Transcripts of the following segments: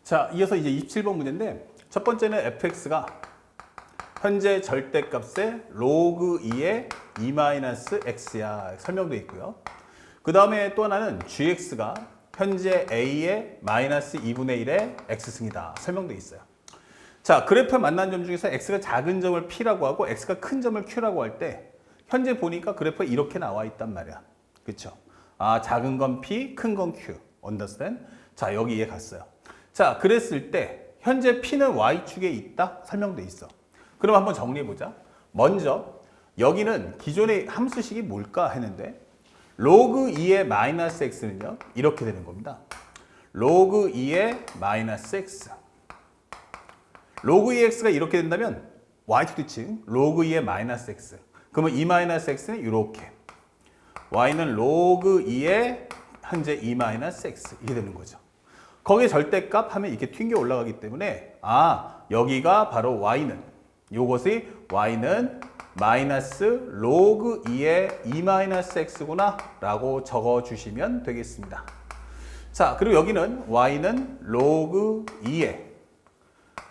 자, 이어서 이제 27번 문제인데 첫 번째는 fx가 현재 절대값의 로그 2의 2-x야 설명되어 있고요. 그 다음에 또 하나는 gx가 현재 a의 마이너스 2분의 1의 x승이다 설명되어 있어요. 자, 그래프에 만난 점 중에서 x가 작은 점을 p라고 하고 x가 큰 점을 q라고 할 때 현재 보니까 그래프에 이렇게 나와 있단 말이야. 그쵸? 아, 작은 건 p, 큰 건 q. understand? 자, 여기 이해 갔어요. 자, 그랬을 때 현재 p는 y축에 있다 설명돼 있어. 그럼 한번 정리해 보자. 먼저 여기는 기존의 함수식이 뭘까 했는데 로그 2의 마이너스 x는요 이렇게 되는 겁니다. 로그 2의 마이너스 x. 로그 2x가 이렇게 된다면 y축 로그 2의 마이너스 x. 그러면 이 마이너스 x는 이렇게. y는 로그 2의 현재 2 마이너스 x 이게 되는 거죠. 거기에 절대값 하면 이렇게 튕겨 올라가기 때문에 아, 여기가 바로 y는 요것이 y는 마이너스 로그 2의 2 마이너스 x구나 라고 적어 주시면 되겠습니다. 자, 그리고 여기는 y는 로그 2의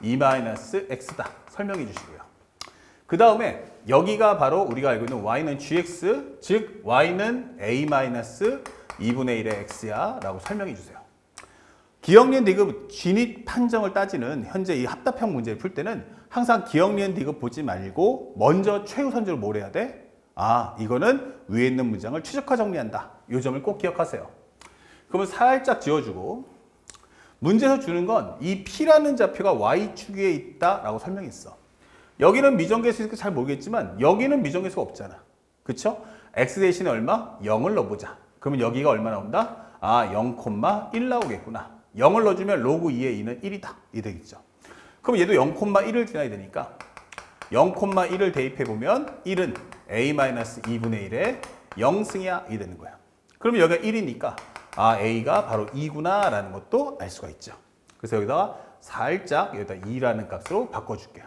2 마이너스 x다 설명해 주시고요. 그 다음에 여기가 바로 우리가 알고 있는 y는 gx, 즉 y는 a 마이너스 2분의 1의 x야 라고 설명해 주세요. 기억니은 디귿 진입 판정을 따지는 현재 이 합답형 문제를 풀 때는 항상 기억니은 디귿 보지 말고 먼저 최우선적으로 뭘 해야 돼? 아, 이거는 위에 있는 문장을 최적화 정리한다. 이 점을 꼭 기억하세요. 그러면 살짝 지워주고 문제에서 주는 건 이 p라는 좌표가 y축 위에 있다라고 설명했어. 여기는 미정계수 있을까 잘 모르겠지만 여기는 미정계수가 없잖아. 그쵸? x 대신에 얼마? 0을 넣어보자. 그러면 여기가 얼마 나온다? 아, 0,1 나오겠구나. 0을 넣어주면 로그 2의 2는 1이다. 이 되겠죠. 그럼 얘도 0,1을 지나야 되니까 0,1을 대입해보면 1은 a-2분의 1의 0승이야. 이 되는 거야. 그러면 여기가 1이니까 아, a가 바로 2구나 라는 것도 알 수가 있죠. 그래서 여기다가 살짝 여기다 2라는 값으로 바꿔줄게요.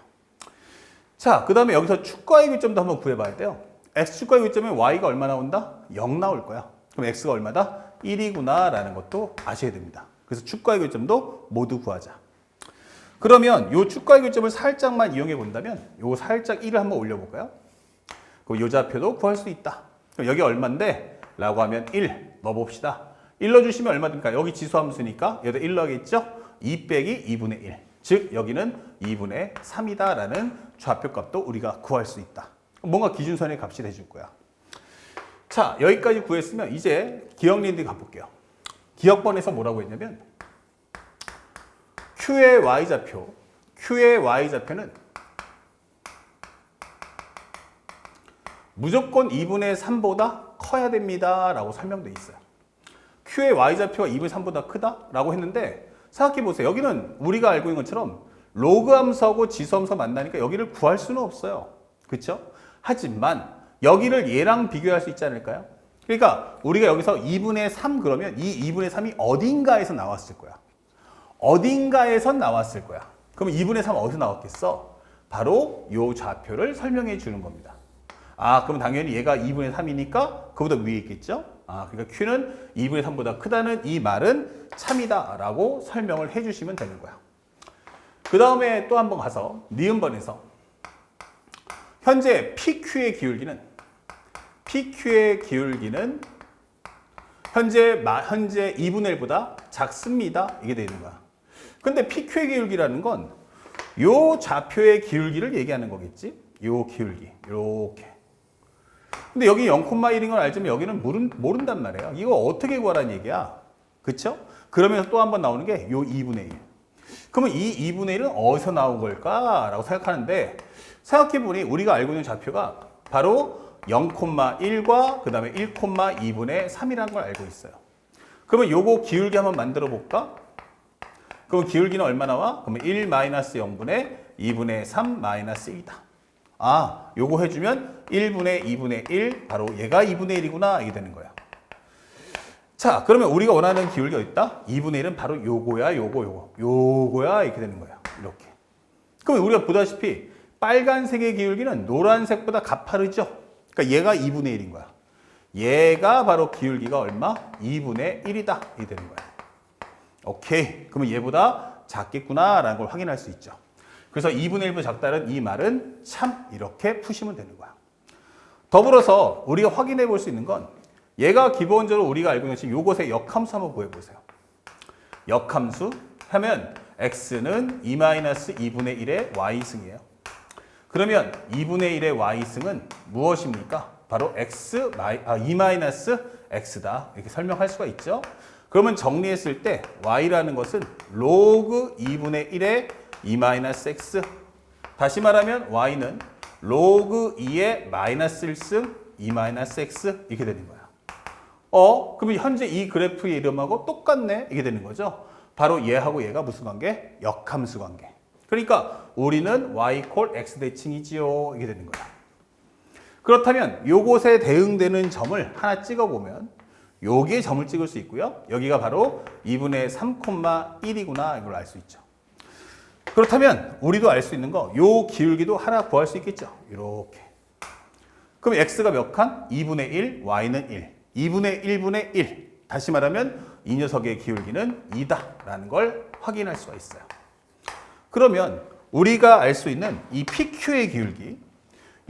자, 그 다음에 여기서 축과의 교점도 한번 구해봐야 돼요. x축과의 교점에 y가 얼마 나온다? 0 나올 거야. 그럼 x가 얼마다? 1이구나 라는 것도 아셔야 됩니다. 그래서 축과의 교점도 모두 구하자. 그러면 이 축과의 교점을 살짝만 이용해 본다면 요 살짝 1을 한번 올려볼까요? 그럼 이 좌표도 구할 수 있다. 그럼 여기 얼만데? 라고 하면 1 넣어봅시다. 1 넣어주시면 얼마 됩니까? 여기 지수함수니까 여기다 1 넣어야겠죠? 2 빼기 2분의 1. 즉 여기는 2분의 3이다 라는 좌표값도 우리가 구할 수 있다. 뭔가 기준선의 값이 돼줄 거야. 자, 여기까지 구했으면 이제 기억니은들 가볼게요. 기억번에서 뭐라고 했냐면 Q의 Y좌표는 무조건 2분의 3보다 커야 됩니다 라고 설명되어 있어요. Q의 Y좌표가 2분의 3보다 크다? 라고 했는데 생각해 보세요. 여기는 우리가 알고 있는 것처럼 로그 함수하고 지수 함수가 만나니까 여기를 구할 수는 없어요. 그렇죠? 하지만 여기를 얘랑 비교할 수 있지 않을까요? 그러니까 우리가 여기서 2분의 3 그러면 이 2분의 3이 어딘가에서 나왔을 거야. 어딘가에서 나왔을 거야. 그럼 2분의 3 어디서 나왔겠어? 바로 이 좌표를 설명해 주는 겁니다. 아, 그럼 당연히 얘가 2분의 3이니까 그보다 위에 있겠죠? 아, 그러니까 Q는 2분의 3보다 크다는 이 말은 참이다 라고 설명을 해 주시면 되는 거야. 그 다음에 또 한번 가서 니은번에서 현재 PQ의 기울기는 현재 2분의 1보다 작습니다. 이게 되는 거야. 근데 PQ의 기울기라는 건 요 좌표의 기울기를 얘기하는 거겠지? 요 기울기. 이렇게. 근데 여기 0,1인 건 알지만 여기는 모른단 말이에요. 이거 어떻게 구하라는 얘기야? 그쵸? 그러면서 또 한 번 나오는 게 요 2분의 1. 그러면 이 2분의 1은 어디서 나온 걸까? 라고 생각하는데 생각해보니 우리가 알고 있는 좌표가 바로 0,1과 그 다음에 1,2분의 3이라는 걸 알고 있어요. 그러면 요거 기울기 한번 만들어 볼까? 그럼 기울기는 얼마 나와? 그러면 1-0분의 2분의 3 마이너스 1이다. 아, 요거 해주면 1분의 2분의 1 바로 얘가 2분의 1이구나 이게 되는 거야. 자, 그러면 우리가 원하는 기울기가 있다? 2분의 1은 바로 요거야 요거야 이렇게 되는 거야. 이렇게. 그러면 우리가 보다시피 빨간색의 기울기는 노란색보다 가파르죠? 그러니까 얘가 2분의 1인 거야. 얘가 바로 기울기가 얼마? 2분의 1이다. 이렇게 되는 거야. 오케이. 그러면 얘보다 작겠구나라는 걸 확인할 수 있죠. 그래서 2분의 1보다 작다는 이 말은 참 이렇게 푸시면 되는 거야. 더불어서 우리가 확인해 볼 수 있는 건 얘가 기본적으로 우리가 알고 있는 지금 요것의 역함수 한번 구해보세요. 역함수 하면 x는 2-2분의 1의 y승이에요. 그러면 2분의 1의 y승은 무엇입니까? 바로 2-x다. 이렇게 설명할 수가 있죠. 그러면 정리했을 때 y라는 것은 로그 2분의 1의 2-x. 다시 말하면 y는 로그 2의 마이너스 1승 2-x 이렇게 되는 거야. 그러면 현재 이 그래프의 이름하고 똑같네 이게 되는 거죠. 바로 얘하고 얘가 무슨 관계? 역함수 관계. 그러니까 우리는 y 콜 x 대칭이지요 이게 되는 거야. 그렇다면 요것에 대응되는 점을 하나 찍어보면 여기에 점을 찍을 수 있고요. 여기가 바로 2분의 3,1이구나 이걸 알 수 있죠. 그렇다면 우리도 알 수 있는 거 요 기울기도 하나 구할 수 있겠죠. 이렇게. 그럼 x가 몇 칸? 2분의 1, y는 1. 2분의 1분의 1. 다시 말하면 이 녀석의 기울기는 2다라는 걸 확인할 수가 있어요. 그러면 우리가 알 수 있는 이 PQ의 기울기,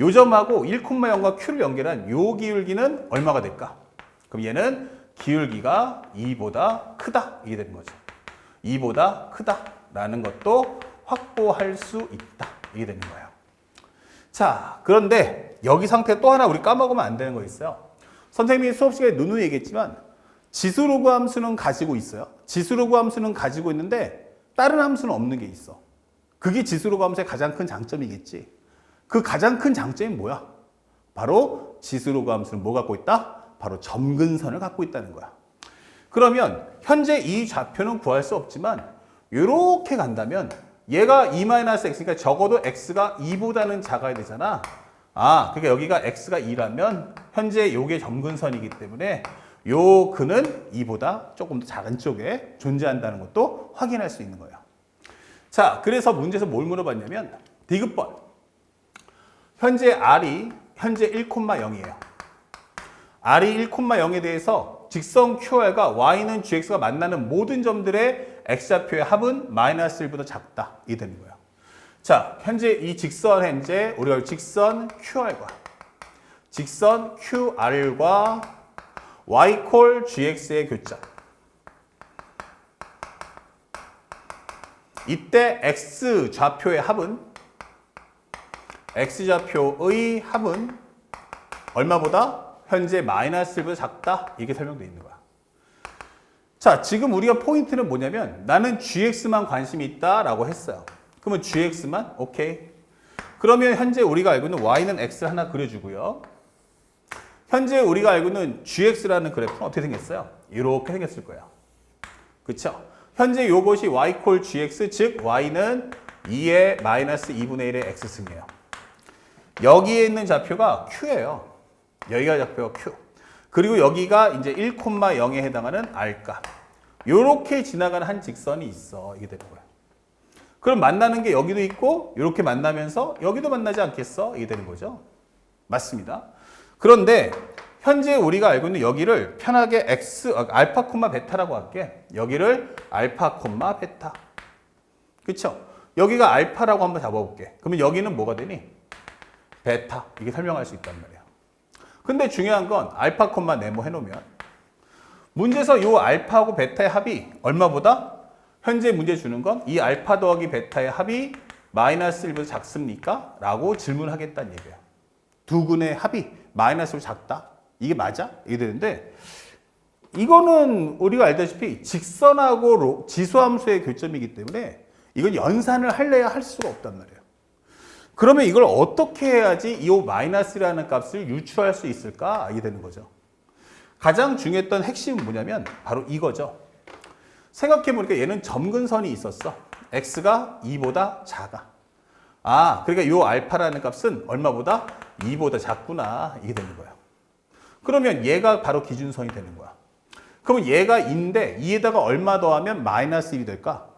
요 점하고 1,0과 Q를 연결한 요 기울기는 얼마가 될까? 그럼 얘는 기울기가 2보다 크다. 이게 되는 거죠. 2보다 크다라는 것도 확보할 수 있다. 이게 되는 거예요. 자, 그런데 여기 상태 또 하나 우리 까먹으면 안 되는 거 있어요. 선생님이 수업 시간에 누누이 얘기했지만 지수로그 함수는 가지고 있어요. 지수로그 함수는 가지고 있는데 다른 함수는 없는 게 있어. 그게 지수로그 함수의 가장 큰 장점이겠지. 그 가장 큰 장점이 뭐야? 바로 지수로그 함수는 뭐 갖고 있다? 바로 점근선을 갖고 있다는 거야. 그러면 현재 이 좌표는 구할 수 없지만 이렇게 간다면 얘가 2-x니까 적어도 x가 2보다는 작아야 되잖아. 그러니까 여기가 x가 2라면 현재 요게 점근선이기 때문에 요 근은 2보다 조금 더 작은 쪽에 존재한다는 것도 확인할 수 있는 거예요. 자, 그래서 문제에서 뭘 물어봤냐면 디귿번. 현재 r이 현재 1,0이에요. r이 1,0에 대해서 직선 QR과 y는 gx가 만나는 모든 점들의 x좌표의 합은 -1보다 작다. 이게 되는 거예요. 자, 현재 이 직선 현재 우리가 직선 QR과 y 콜 gx의 교점. 이때 x좌표의 합은 얼마보다? 현재 -1보다 작다. 이게 설명되어 있는 거야. 자, 지금 우리가 포인트는 뭐냐면 나는 gx만 관심이 있다라고 했어요. 그러면 gx만? 오케이. 그러면 현재 우리가 알고 있는 y는 x를 하나 그려주고요. 현재 우리가 알고 있는 gx라는 그래프는 어떻게 생겼어요? 이렇게 생겼을 거예요. 그쵸? 현재 이것이 y 콜 gx, 즉 y는 2의 -2분의 1의 x승이에요. 여기에 있는 좌표가 q예요. 여기가 좌표가 q. 그리고 여기가 이제 1,0에 해당하는 r값. 요렇게 지나가는 한 직선이 있어. 이게 되는 거예요. 그럼 만나는 게 여기도 있고 이렇게 만나면서 여기도 만나지 않겠어? 이게 되는 거죠. 맞습니다. 그런데 현재 우리가 알고 있는 여기를 편하게 알파, 베타라고 할게. 여기를 알파, 베타. 그쵸? 여기가 알파라고 한번 잡아볼게. 그러면 여기는 뭐가 되니? 베타. 이게 설명할 수 있단 말이에요. 근데 중요한 건 알파, 네모 해놓으면 문제에서 이 알파하고 베타의 합이 얼마보다? 현재 문제 주는 건 이 알파 더하기 베타의 합이 -1보다 작습니까? 라고 질문하겠다는 얘기예요. 두 근의 합이 -1보다 작다? 이게 맞아? 이게 되는데 이거는 우리가 알다시피 직선하고 지수함수의 교점이기 때문에 이건 연산을 할래야 할 수가 없단 말이에요. 그러면 이걸 어떻게 해야지 이 마이너스라는 값을 유추할 수 있을까? 이게 되는 거죠. 가장 중요했던 핵심은 뭐냐면 바로 이거죠. 생각해보니까 얘는 점근선이 있었어. x가 2보다 작아. 그러니까 이 알파라는 값은 얼마보다? 2보다 작구나. 이게 되는 거야. 그러면 얘가 바로 기준선이 되는 거야. 그러면 얘가 2인데 2에다가 얼마 더하면 -1이 될까?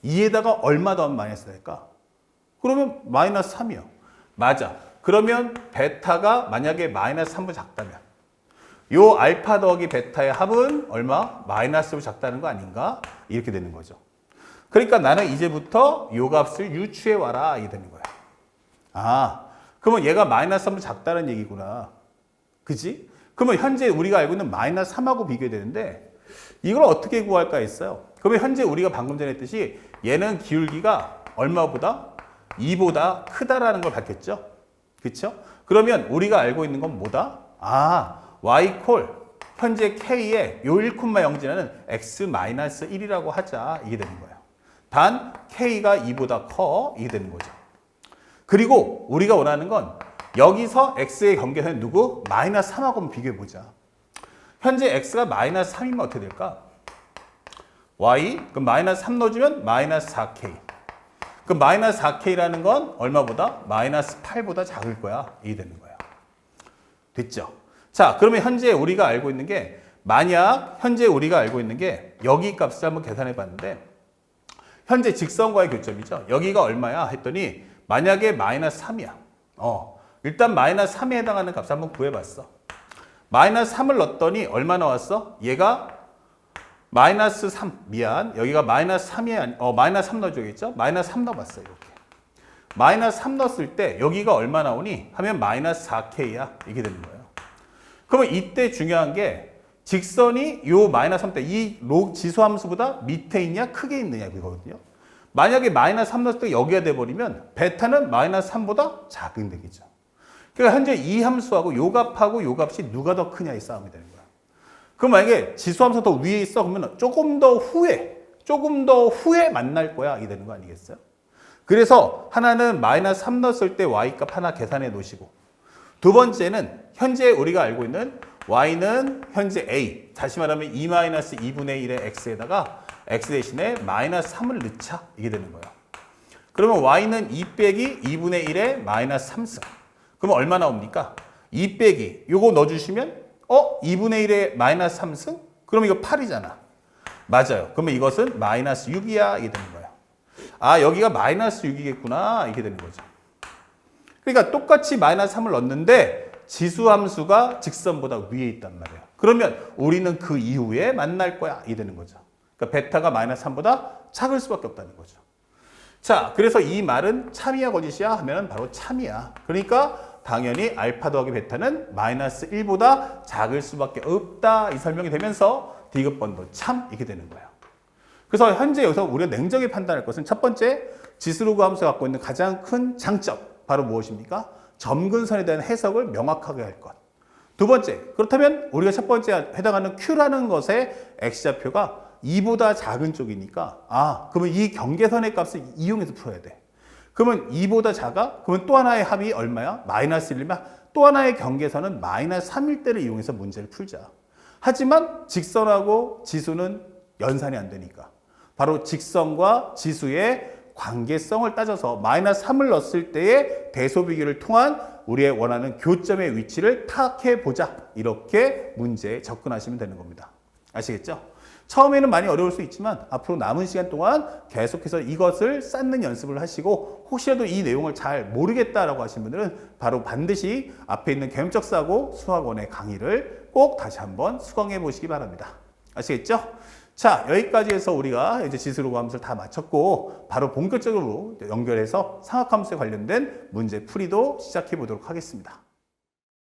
2에다가 얼마 더하면 마이너스 될까? 그러면 -3이요. 맞아. 그러면 베타가 만약에 -3보다 작다면 요 알파 더하기 베타의 합은 얼마? -보다 작다는 거 아닌가? 이렇게 되는 거죠. 그러니까 나는 이제부터 요 값을 유추해 와라 이게 되는 거야. 아, 그러면 얘가 마이너스 3은 작다는 얘기구나. 그지? 그러면 현재 우리가 알고 있는 마이너스 3하고 비교해야 되는데 이걸 어떻게 구할까 했어요. 그러면 현재 우리가 방금 전에 했듯이 얘는 기울기가 얼마보다? 2보다 크다라는 걸 봤겠죠? 그렇죠? 그러면 우리가 알고 있는 건 뭐다? 아, y 콜 현재 k에 요 1,0 지나는 x-1이라고 하자. 이게 되는 거예요. 단 k가 2보다 커. 이게 되는 거죠. 그리고 우리가 원하는 건 여기서 x의 경계선은 누구? 마이너스 3하고 한번 비교해보자. 현재 x가 마이너스 3이면 어떻게 될까? y, 그럼 마이너스 3 넣어주면 마이너스 4k. 그럼 마이너스 4k라는 건 얼마보다? 마이너스 8보다 작을 거야. 이게 되는 거예요. 됐죠? 자, 그러면 현재 우리가 알고 있는 게 만약 현재 우리가 알고 있는 게 여기 값을 한번 계산해 봤는데 현재 직선과의 교점이죠. 여기가 얼마야? 했더니 만약에 마이너스 3이야. 일단 마이너스 3에 해당하는 값을 한번 구해봤어. 마이너스 3을 넣었더니 얼마 나왔어? 얘가 마이너스 3, 미안. 여기가 마이너스 3이 마이너스 3 넣어줘야겠죠? 마이너스 3 넣어봤어요. 이렇게. 마이너스 3 넣었을 때 여기가 얼마 나오니? 하면 마이너스 4K야. 이게 되는 거예요. 그러면 이때 중요한 게 직선이 요 마이너스 3 때 이 로 지수함수보다 밑에 있냐 크게 있느냐 그거거든요. 만약에 마이너스 3 넣었을 때 여기가 돼버리면 베타는 마이너스 3보다 작은 되겠죠. 그러니까 현재 이 함수하고 요 값하고 요 값이 누가 더 크냐의 싸움이 되는 거야. 그럼 만약에 지수함수 더 위에 있어 그러면 조금 더 후에 만날 거야 이게 되는 거 아니겠어요? 그래서 하나는 마이너스 3 넣었을 때 y값 하나 계산해 놓으시고 두 번째는 현재 우리가 알고 있는 y는 현재 a, 다시 말하면 2-2분의 1의 x에다가 x 대신에 마이너스 3을 넣자 이게 되는 거예요. 그러면 y는 2 빼기 2분의 1의 마이너스 3승. 그러면 얼마 나옵니까? 2 빼기 요거 넣어주시면 2분의 1의 마이너스 3승? 그럼 이거 8이잖아. 맞아요. 그러면 이것은 마이너스 6이야 이게 되는 거예요. 아, 여기가 마이너스 6이겠구나 이렇게 되는 거죠. 그러니까 똑같이 마이너스 3을 넣었는데 지수함수가 직선보다 위에 있단 말이에요. 그러면 우리는 그 이후에 만날 거야 이 되는 거죠. 그러니까 베타가 마이너스 3보다 작을 수밖에 없다는 거죠. 자, 그래서 이 말은 참이야 거짓이야 하면 바로 참이야. 그러니까 당연히 알파 더하기 베타는 마이너스 1보다 작을 수밖에 없다 이 설명이 되면서 디귿번도 참 이렇게 되는 거예요. 그래서 현재 여기서 우리가 냉정히 판단할 것은 첫 번째 지수로그 함수가 갖고 있는 가장 큰 장점 바로 무엇입니까? 점근선에 대한 해석을 명확하게 할 것. 두 번째, 그렇다면 우리가 첫 번째 해당하는 Q라는 것의 X좌표가 2보다 작은 쪽이니까 그러면 이 경계선의 값을 이용해서 풀어야 돼. 그러면 2보다 작아? 그러면 또 하나의 합이 얼마야? 마이너스 1이면 또 하나의 경계선은 마이너스 3일 때를 이용해서 문제를 풀자. 하지만 직선하고 지수는 연산이 안 되니까 바로 직선과 지수의 관계성을 따져서 마이너스 3을 넣었을 때의 대소비교를 통한 우리의 원하는 교점의 위치를 파악해 보자. 이렇게 문제에 접근하시면 되는 겁니다. 아시겠죠? 처음에는 많이 어려울 수 있지만 앞으로 남은 시간 동안 계속해서 이것을 쌓는 연습을 하시고 혹시라도 이 내용을 잘 모르겠다라고 하신 분들은 바로 반드시 앞에 있는 개념적 사고 수학원의 강의를 꼭 다시 한번 수강해 보시기 바랍니다. 아시겠죠? 자, 여기까지 해서 우리가 이제 지수로그 함수를 다 마쳤고 바로 본격적으로 연결해서 상학함수에 관련된 문제 풀이도 시작해 보도록 하겠습니다.